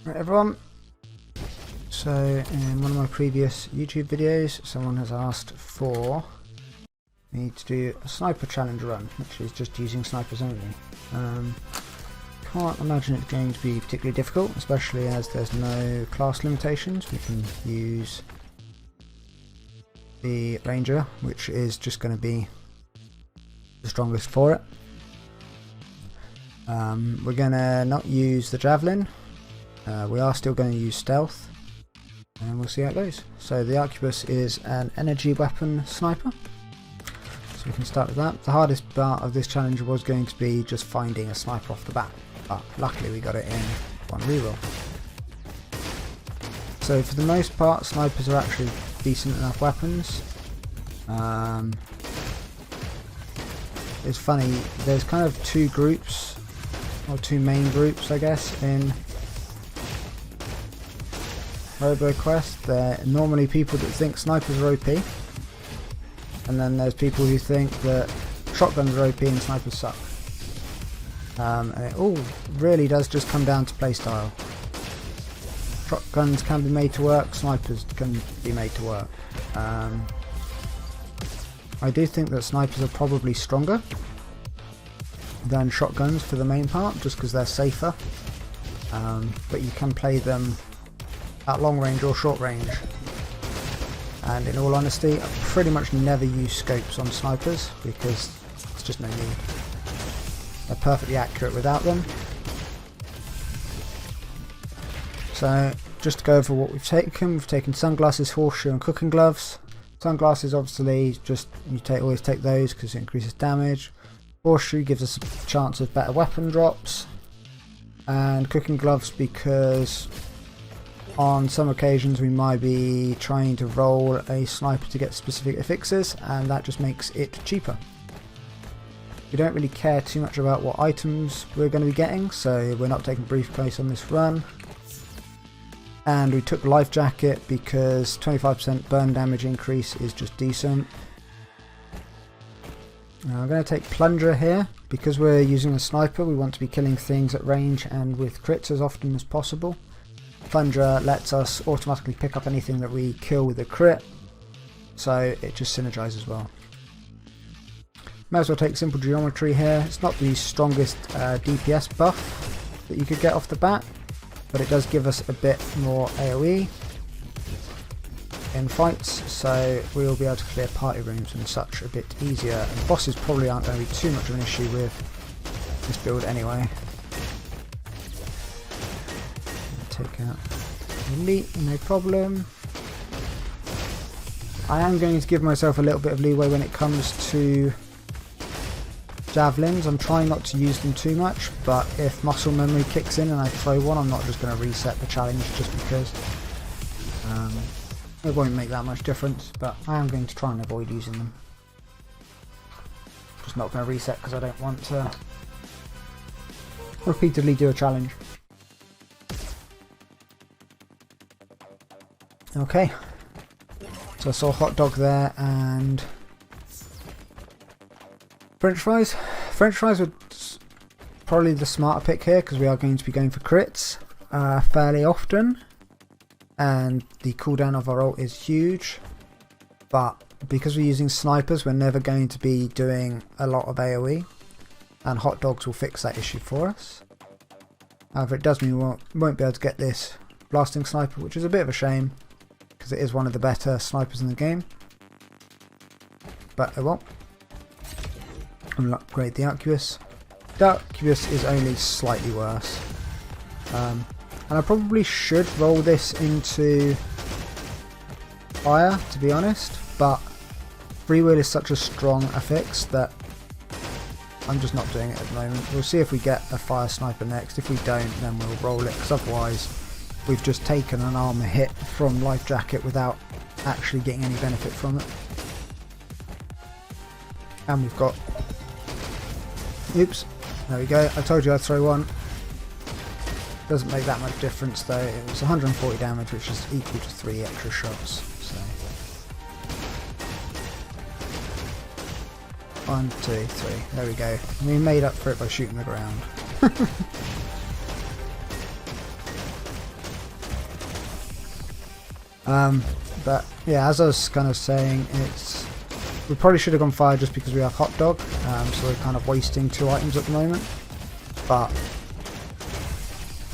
Right everyone, so in one of my previous YouTube videos someone has asked for me to do a sniper challenge run, which is just using snipers only. Can't imagine it's going to be particularly difficult, especially as there's no class limitations. We can use the Ranger, which is just going to be the strongest for it. We're going to not use the Javelin. We are still going to use stealth, and we'll see how it goes. So the Arquebus is an energy weapon sniper, so we can start with that. The hardest part of this challenge was going to be just finding a sniper off the bat, but luckily we got it in one reroll. So for the most part snipers are actually decent enough weapons. It's funny, there's kind of two groups, or two main groups I guess, in Roboquest. They're normally people that think snipers are OP, and then there's people who think that shotguns are OP and snipers suck. And it all really does just come down to playstyle. Shotguns can be made to work, snipers can be made to work. I do think that snipers are probably stronger than shotguns for the main part, just because they're safer, but you can play them at long range or short range, and in all honesty I pretty much never use scopes on snipers because it's just no need. They're perfectly accurate without them. So just to go over what we've taken sunglasses, horseshoe and cooking gloves. Sunglasses obviously just always take those because it increases damage. Horseshoe gives us a chance of better weapon drops, and cooking gloves because on some occasions we might be trying to roll a sniper to get specific affixes, and that just makes it cheaper. We don't really care too much about what items we're going to be getting, so we're not taking briefcase on this run. And we took life jacket because 25% burn damage increase is just decent. Now I'm going to take plunger here because we're using a sniper. We want to be killing things at range and with crits as often as possible. Plunger lets us automatically pick up anything that we kill with a crit, so it just synergizes well. May as well take simple geometry here. It's not the strongest DPS buff that you could get off the bat, but it does give us a bit more AoE in fights, so we will be able to clear party rooms and such a bit easier. And bosses probably aren't going to be too much of an issue with this build anyway. Take out elite, no problem. I am going to give myself a little bit of leeway when it comes to javelins. I'm trying not to use them too much, but if muscle memory kicks in and I throw one, I'm not just going to reset the challenge just because. It won't make that much difference, but I am going to try and avoid using them. Just not going to reset because I don't want to repeatedly do a challenge. Okay, so I saw hot dog there and French fries. French fries were probably the smarter pick here because we are going to be going for crits fairly often, and the cooldown of our ult is huge, but because we're using snipers we're never going to be doing a lot of AoE, and hot dogs will fix that issue for us. However, it does mean we won't be able to get this blasting sniper, which is a bit of a shame because it is one of the better snipers in the game, but I won't. I'm going to upgrade the Arquebus. The Arquebus is only slightly worse, and I probably should roll this into fire to be honest, but free wheel is such a strong affix that I'm just not doing it at the moment. We'll see if we get a fire sniper next. If we don't, then we'll roll it, because otherwise we've just taken an armor hit from life jacket without actually getting any benefit from it. And we've got, oops, there we go, I told you I'd throw one. Doesn't make that much difference though. It was 140 damage, which is equal to 3 extra shots. So 1, 2, 3, there we go. We made up for it by shooting the ground. But yeah, as I was kind of saying, we probably should have gone fire just because we have hot dog, so we're kind of wasting 2 items at the moment. But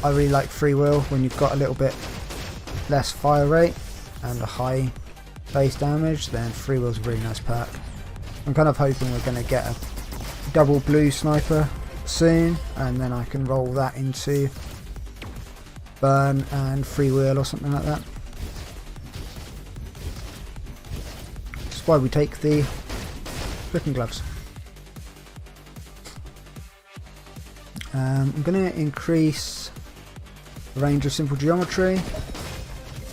I really like freewheel when you've got a little bit less fire rate and a high base damage, then freewheel's a really nice perk. I'm kind of hoping we're going to get a double blue sniper soon, and then I can roll that into burn and freewheel or something like that. That's why we take the cooking gloves. I'm going to increase the range of simple geometry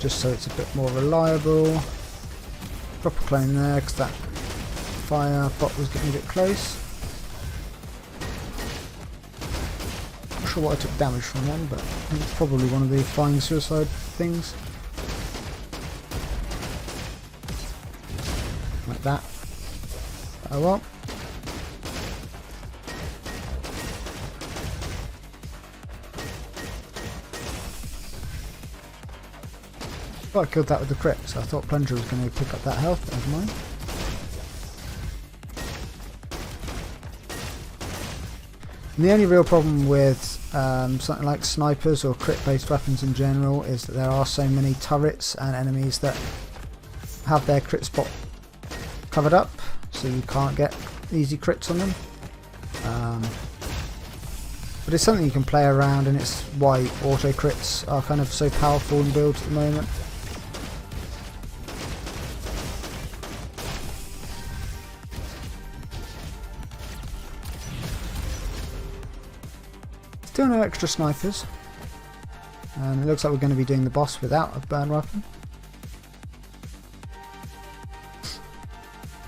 just so it's a bit more reliable. Drop a clone there because that fire bot was getting a bit close. Not sure what I took damage from then, but I think it's probably one of the flying suicide things. Like that. Oh well. Well, I killed that with the crit, so I thought Plunger was going to pick up that health, but never mind. And the only real problem with something like snipers or crit based weapons in general is that there are so many turrets and enemies that have their crit spot covered up, so you can't get easy crits on them. But it's something you can play around, and it's why auto crits are kind of so powerful in builds at the moment. Still no extra snipers, and it looks like we're going to be doing the boss without a burn weapon.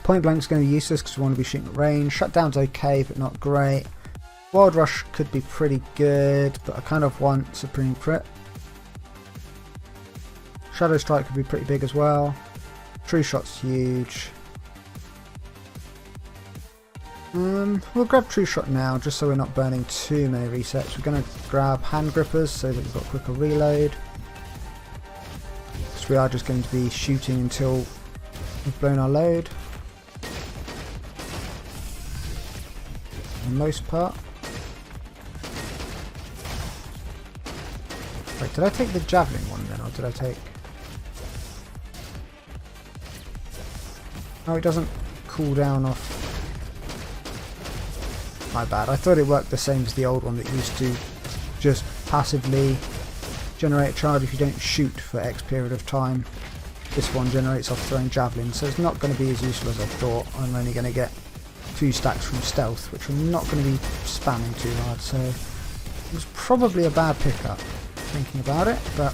Point blank's going to be useless because we want to be shooting at range. Shutdown's okay, but not great. Wild Rush could be pretty good, but I kind of want Supreme Crit. Shadow Strike could be pretty big as well. True Shot's huge. We'll grab True Shot now, just so we're not burning too many resets. We're going to grab Hand Grippers so that we've got quicker reload. So we are just going to be shooting until we've blown our load. For the most part. Wait, did I take the Javelin one then, or did I take... Oh, it doesn't cool down off... My bad, I thought it worked the same as the old one that used to just passively generate a charge if you don't shoot for X period of time. This one generates off throwing javelins, so it's not going to be as useful as I thought. I'm only going to get 2 stacks from stealth, which I'm not going to be spamming too hard, so it was probably a bad pickup, thinking about it, but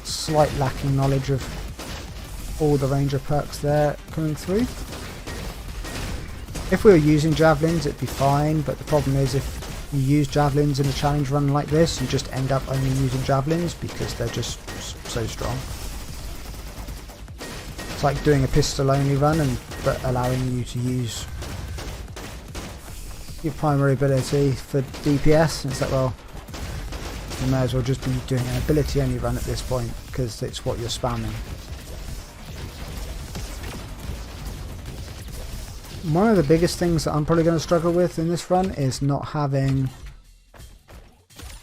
slight lacking knowledge of all the Ranger perks there coming through. If we were using javelins it'd be fine, but the problem is if you use javelins in a challenge run like this, you just end up only using javelins because they're just so strong. It's like doing a pistol only run but allowing you to use your primary ability for DPS, and it's like, well, you may as well just be doing an ability only run at this point because it's what you're spamming. One of the biggest things that I'm probably going to struggle with in this run is not having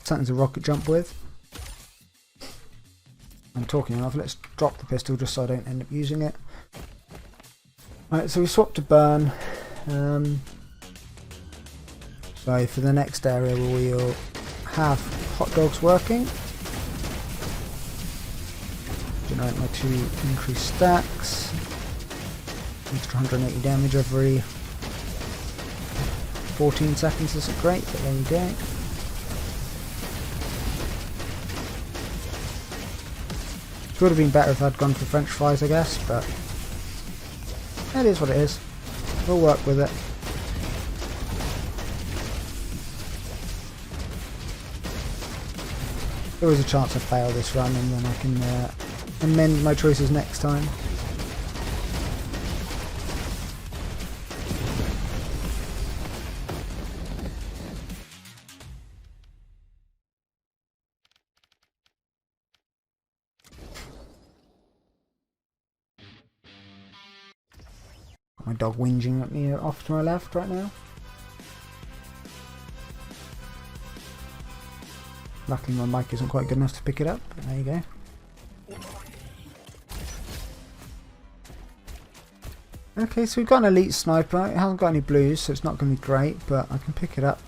something to rocket jump with. I'm talking enough, let's drop the pistol just so I don't end up using it. Alright, so we swapped to burn. So for the next area we'll have hot dogs working. Generate my 2 increased stacks. Extra 180 damage every 14 seconds isn't great, but there we go. It would have been better if I'd gone for French fries, I guess, but it is what it is. We'll work with it. There was a chance I fail this run, and then I can amend my choices next time. My dog whinging at me off to my left right now. Luckily my mic isn't quite good enough to pick it up. There you go. Okay, so we've got an elite sniper. It hasn't got any blues, so it's not going to be great, but I can pick it up.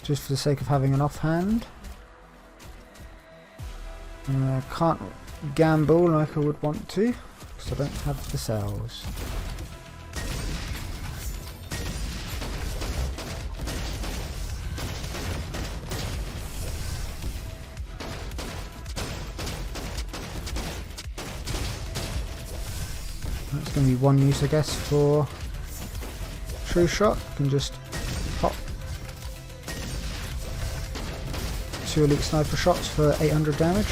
Just for the sake of having an offhand. Can't gamble like I would want to, because I don't have the cells. That's going to be one use, I guess, for True Shot. You can just pop 2 elite sniper shots for 800 damage.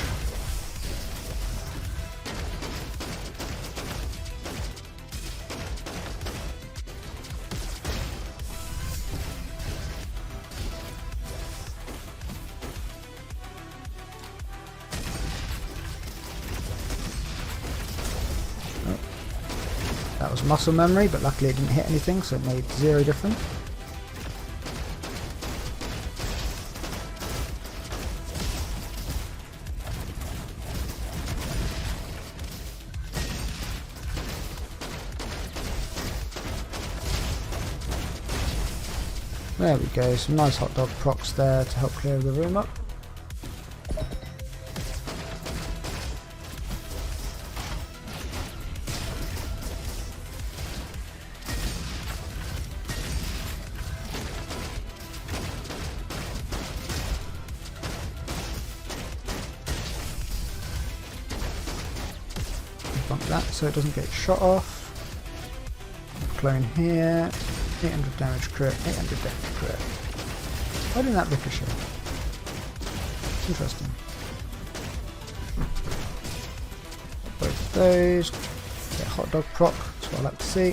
That was muscle memory, but luckily it didn't hit anything, so it made 0 difference. There we go, some nice hot dog procs there to help clear the room up. Bump that so it doesn't get shot off. Clone here. 800 damage crit, 800 damage crit. Why didn't that ricochet? Interesting. Both of those. Get hot dog proc, that's what I like to see.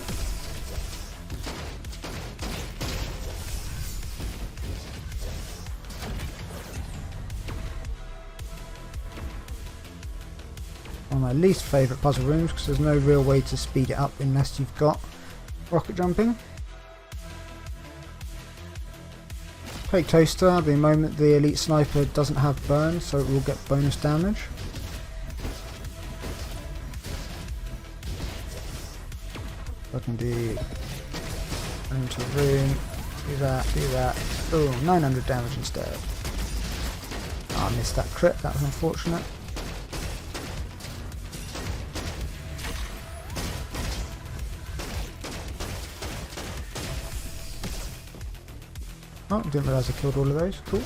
One of my least favourite puzzle rooms because there's no real way to speed it up unless you've got rocket jumping. Fake toaster, the moment the elite sniper doesn't have burn, so it will get bonus damage. I can do into the room, do that. Oh, 900 damage instead. Oh, I missed that crit, that was unfortunate. Oh, didn't realise I killed all of those. Cool.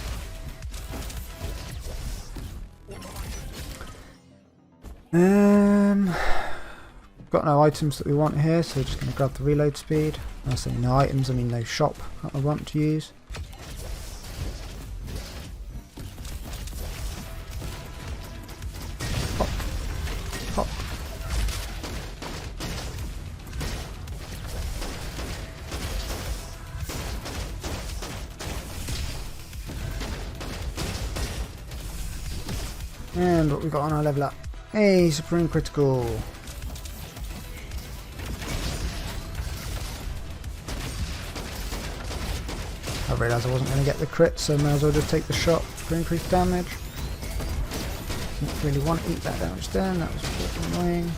Got no items that we want here, so we're just going to grab the reload speed. When I say no items, I mean no shop that I want to use. Pop. Pop. And what we got on our level up? Hey, Supreme Critical. I realised I wasn't going to get the crit, so may as well just take the shot for increased damage. Didn't really want to eat that damage then, that was fucking annoying.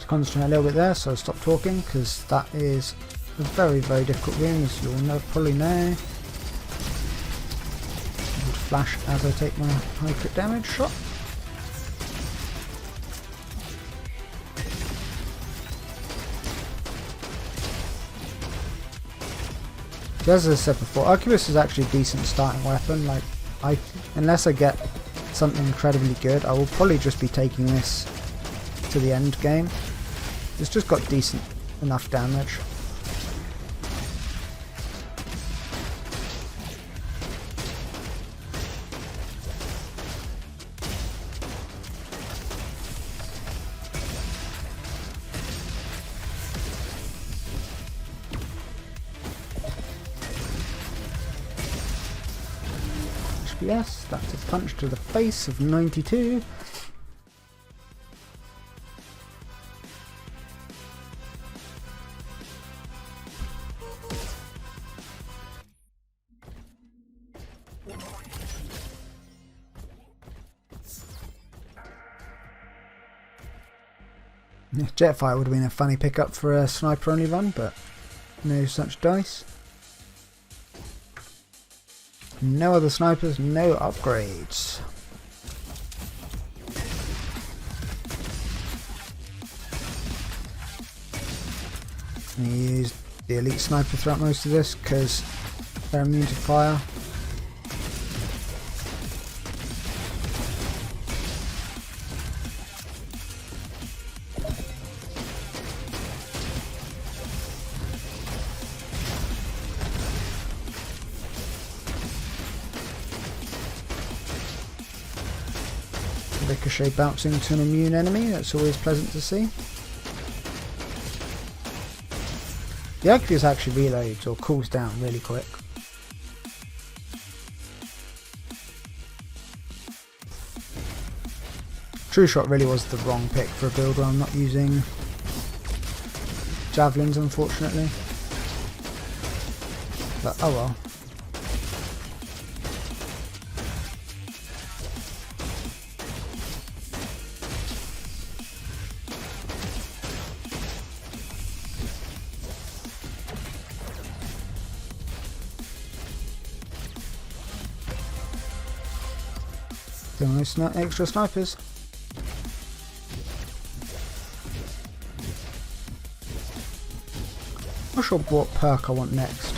Concentrate a little bit there, so I'll stop talking because that is a very, very difficult room, as you all probably know. Flash as I take my high crit damage shot. As I said before, Arquebus is actually a decent starting weapon. Like, unless I get something incredibly good, I will probably just be taking this to the end game. It's just got decent enough damage. Yes, that's a punch to the face of 92. Jetfire would have been a funny pickup for a sniper only run, but no such dice. No other snipers, no upgrades. I use the elite sniper throughout most of this because they're immune to fire. Ricochet bouncing to an immune enemy, that's always pleasant to see. The Arquebus actually reloads or cools down really quick. True Shot really was the wrong pick for a build where I'm not using javelins, unfortunately. But oh well. No extra snipers. Not sure what perk I want next.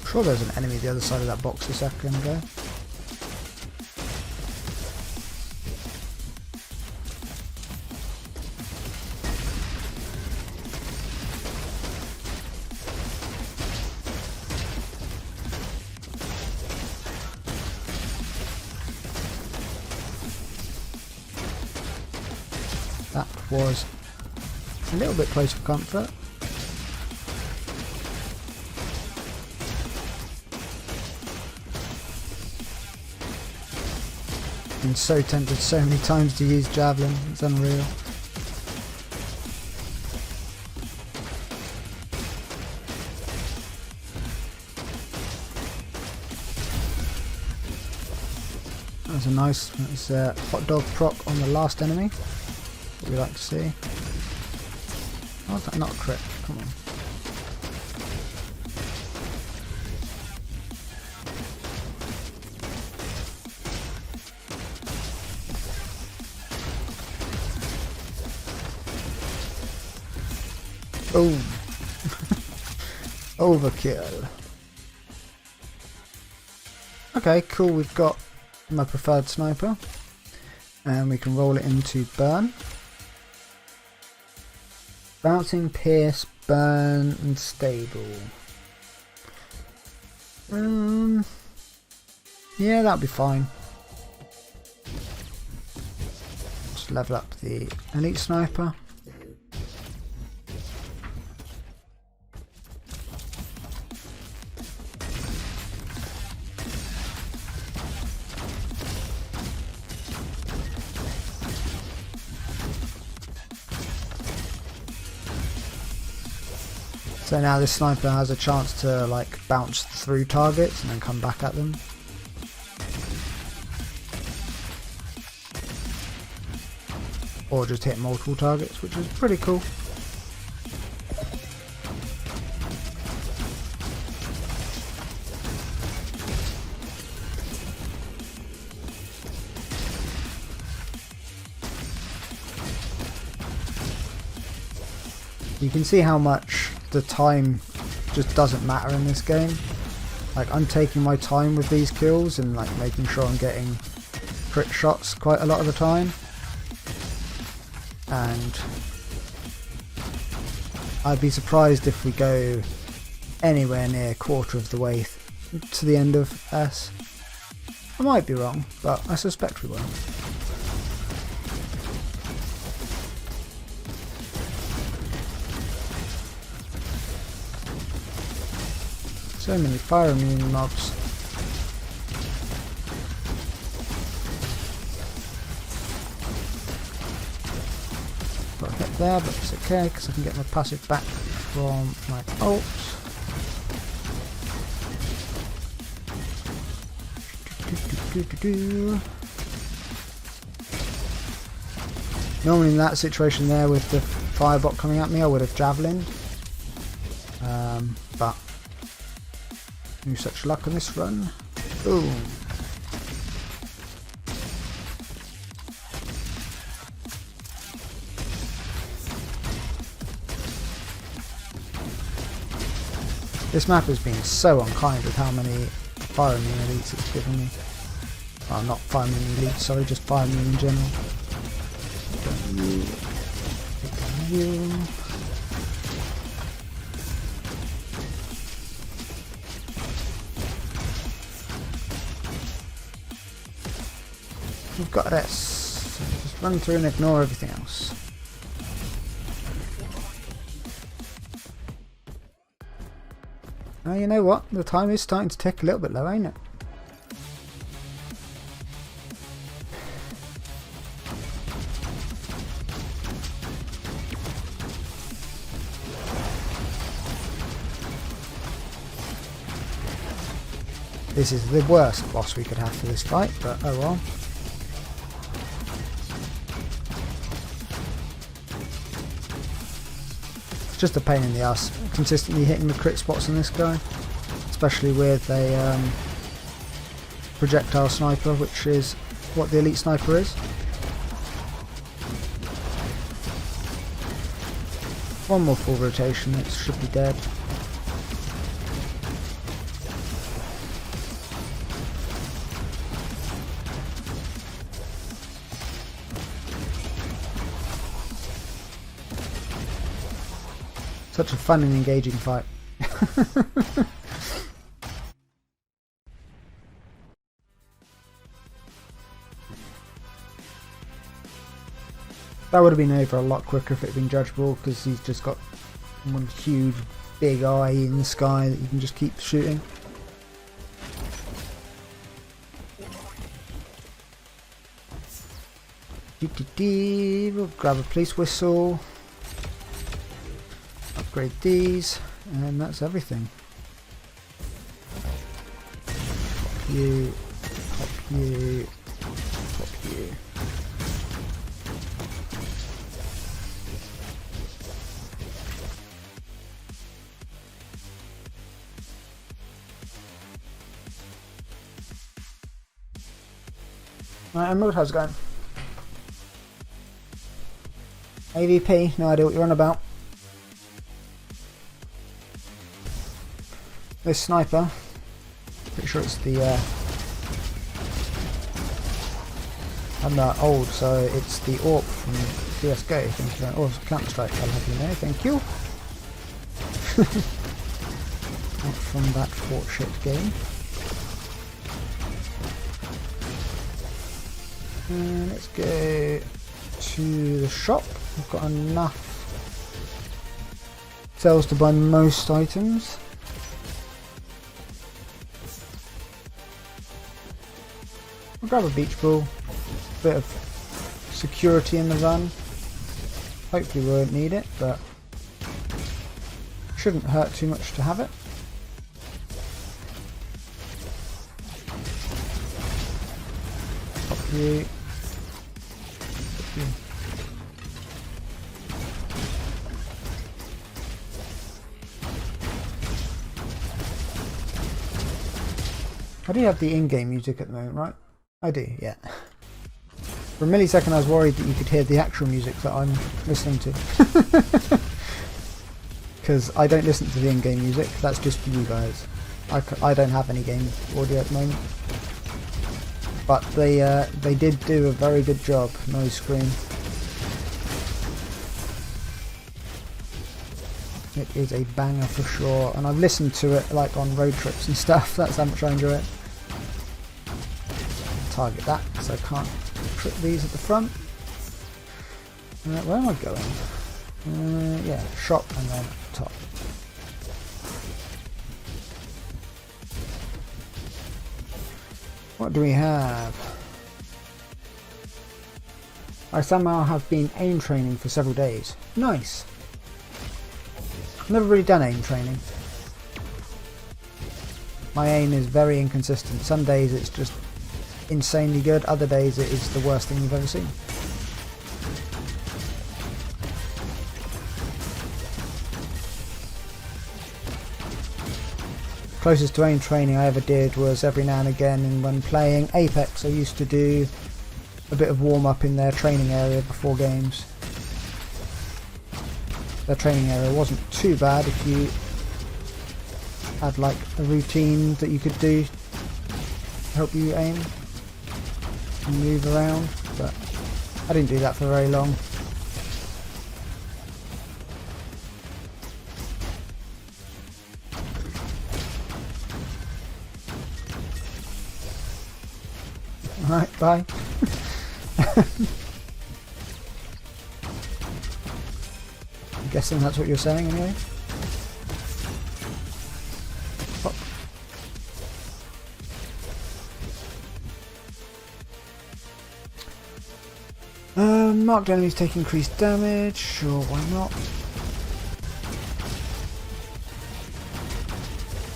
I'm sure there's an enemy the other side of that box a second ago. That was a little bit close for comfort. Been so tempted so many times to use javelin, it's unreal. That was a nice hot dog proc on the last enemy. What we like to see. How is that not a crit? Come on. Oh. Overkill. Okay, cool, we've got my preferred sniper. And we can roll it into burn. Bouncing, pierce, burn, and stable. Yeah, that'll be fine. Just level up the elite sniper. So now this sniper has a chance to like bounce through targets and then come back at them. Or just hit multiple targets, which is pretty cool. You can see how much the time just doesn't matter in this game. Like, I'm taking my time with these kills and like making sure I'm getting crit shots quite a lot of the time. And I'd be surprised if we go anywhere near a quarter of the way to the end of S. I might be wrong, but I suspect we will. So many fire immune mobs. Got a hit there, but it's okay because I can get my passive back from my ult. Normally in that situation there with the firebot coming at me I would have javelined, but no such luck on this run. Boom. This map has been so unkind with how many fire immune elites it's given me. Oh, not fire immune elites, sorry, just fire immune in general. We've got this. So just run through and ignore everything else. Now you know what? The time is starting to tick a little bit low, ain't it? This is the worst boss we could have for this fight, but oh well. It's just a pain in the ass consistently hitting the crit spots on this guy, especially with a projectile sniper, which is what the elite sniper is. One more full rotation, it should be dead. Such a fun and engaging fight. That would have been over a lot quicker if it had been judgeable, because he's just got one huge big eye in the sky that you can just keep shooting. We'll grab a police whistle. Upgrade these, and that's everything. Pop you, pop you, pop you. Right, Emerald, how's it going? AVP, no idea what you're on about. This sniper, pretty sure it's the I'm not old, so it's the AWP from CSGO. Thank you very much. Oh, Counter Strike, I'll have you know, thank you. Not from that fort shit game. And let's go to the shop. We've got enough cells to buy most items. I'll grab a beach ball, bit of security in the run. Hopefully we won't need it, but shouldn't hurt too much to have it. Pop you. Pop you. I do have the in-game music at the moment, right? I do, yeah. For a millisecond I was worried that you could hear the actual music that I'm listening to. because I don't listen to the in-game music. That's just for you guys. I don't have any game audio at the moment. But they did do a very good job. Noise screen. It is a banger for sure, and I've listened to it like on road trips and stuff. That's how much I enjoy it. Target that because I can't trip these at the front. Where am I going? Yeah, shop and then top. What do we have? I somehow have been aim training for several days. Nice. I've never really done aim training. My aim is very inconsistent. Some days it's just insanely good, other days it is the worst thing you've ever seen. Closest to aim training I ever did was every now and again, and when playing Apex I used to do a bit of warm up in their training area before games. Their training area wasn't too bad if you had like a routine that you could do to help you aim and move around, but I didn't do that for very long. Alright, bye. I'm guessing that's what you're saying anyway. Marked enemies take increased damage. Sure, why not?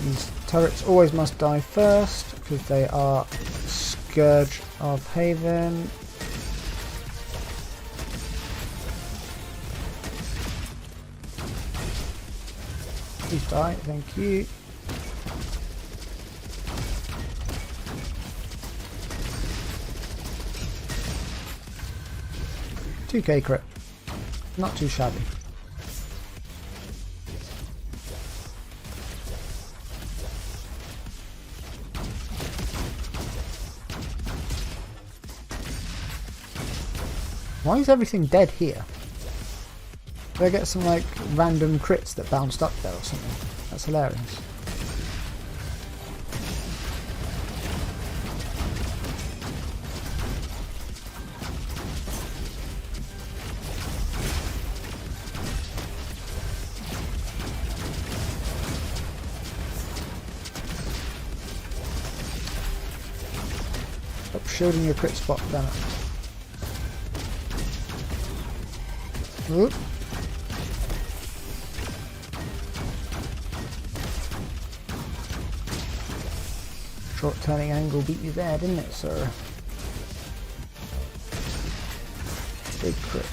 These turrets always must die first because they are Scourge of Haven. Please die, thank you. $2k crit. Not too shabby. Why is everything dead here? Did I get some like random crits that bounced up there or something? That's hilarious. Stop shielding your crit spot, damn it. Oop. Short turning angle beat you there, didn't it, sir? Big crits.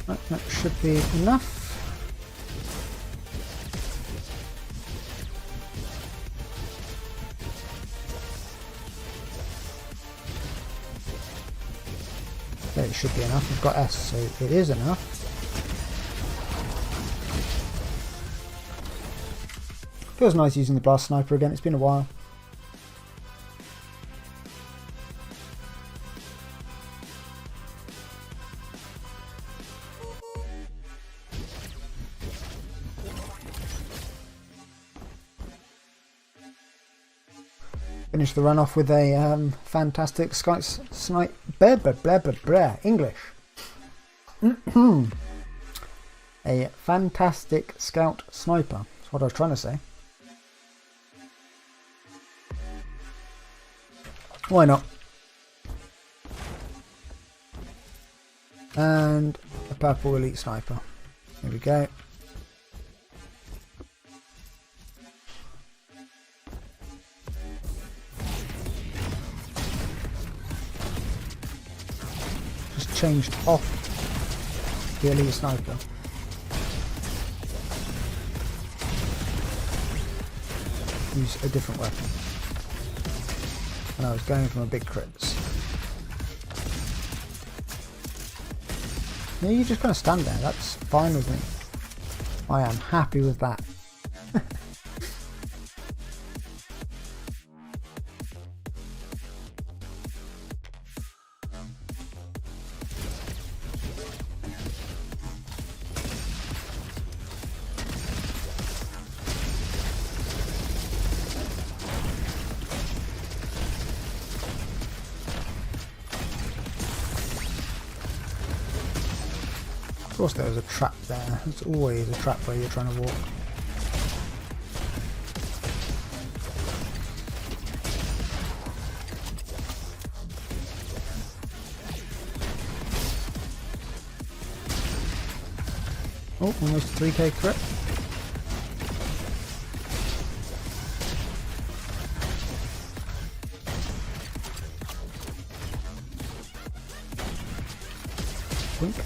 Right, that should be enough. It should be enough. We've got S, so it is enough. Feels nice using the blast sniper again. It's been a while. Finish the run off with a fantastic snipe. English. A fantastic scout sniper. That's what I was trying to say. Why not? And a purple elite sniper. Here we go. Changed off the elite sniper. Use a different weapon. And I was going for my big crits. Yeah, you're just gonna stand there, that's fine with me. I am happy with that. Of course there was a trap there. There's always a trap where you're trying to walk. Oh, almost a 3k crit. Blink.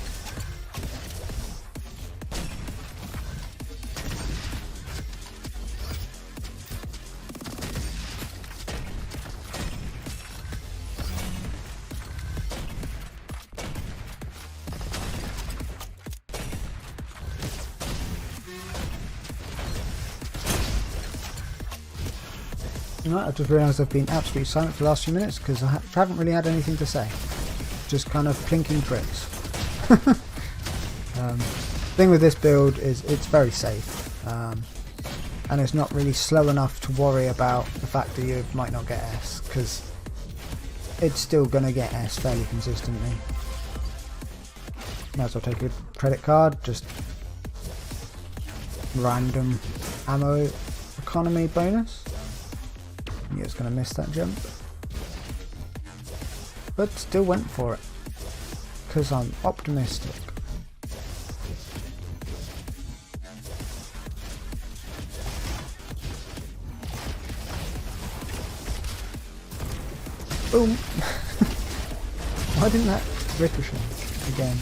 Right, I've just realised I've been absolutely silent for the last few minutes because I haven't really had anything to say. Just kind of plinking crits. Thing with this build is it's very safe, and it's not really slow enough to worry about the fact that you might not get S, because it's still going to get S fairly consistently. Might as well take a credit card, just random ammo economy bonus. You're just going to miss that jump. But still went for it. Because I'm optimistic. Boom! Why didn't that ricochet again?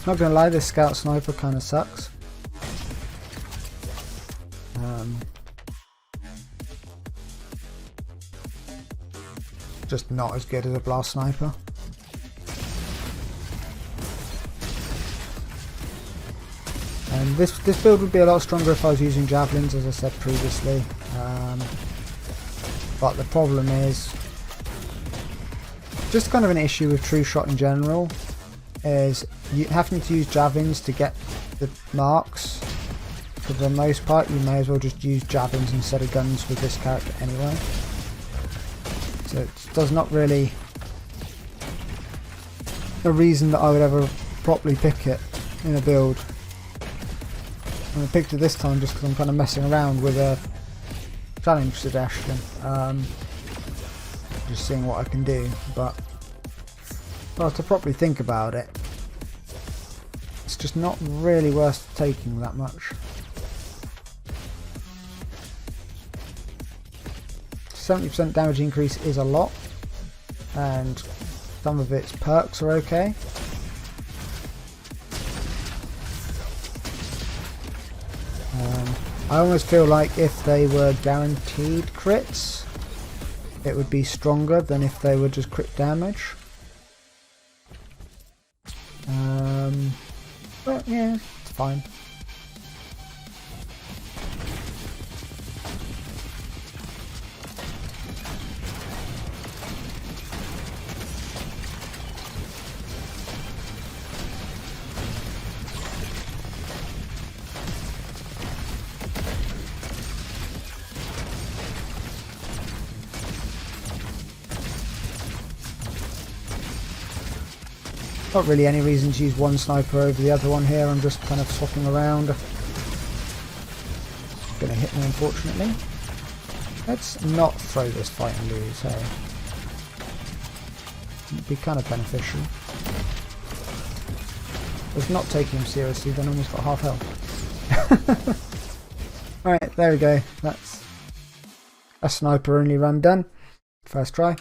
Not gonna lie, this scout sniper kind of sucks. Just not as good as a blast sniper. And this build would be a lot stronger if I was using javelins, as I said previously. But the problem is, just kind of an issue with true shot in general, is you having to use javelins to get the marks. For the most part, you may as well just use javelins instead of guns with this character anyway. So it does not really a reason that I would ever properly pick it in a build. And I picked it this time just because I'm kind of messing around with a challenge suggestion, just seeing what I can do. But to properly think about it, it's just not really worth taking that much. 70% damage increase is a lot, and some of its perks are okay. I almost feel like if they were guaranteed crits, it would be stronger than if they were just crit damage. But yeah, it's fine. Not really any reason to use one sniper over the other one here, I'm just kind of swapping around. Gonna hit me, unfortunately. Let's not throw this fight and lose, hey. It'd be kind of beneficial. If not taking him seriously, then almost got half health. Alright, there we go. That's a sniper only run done. First try.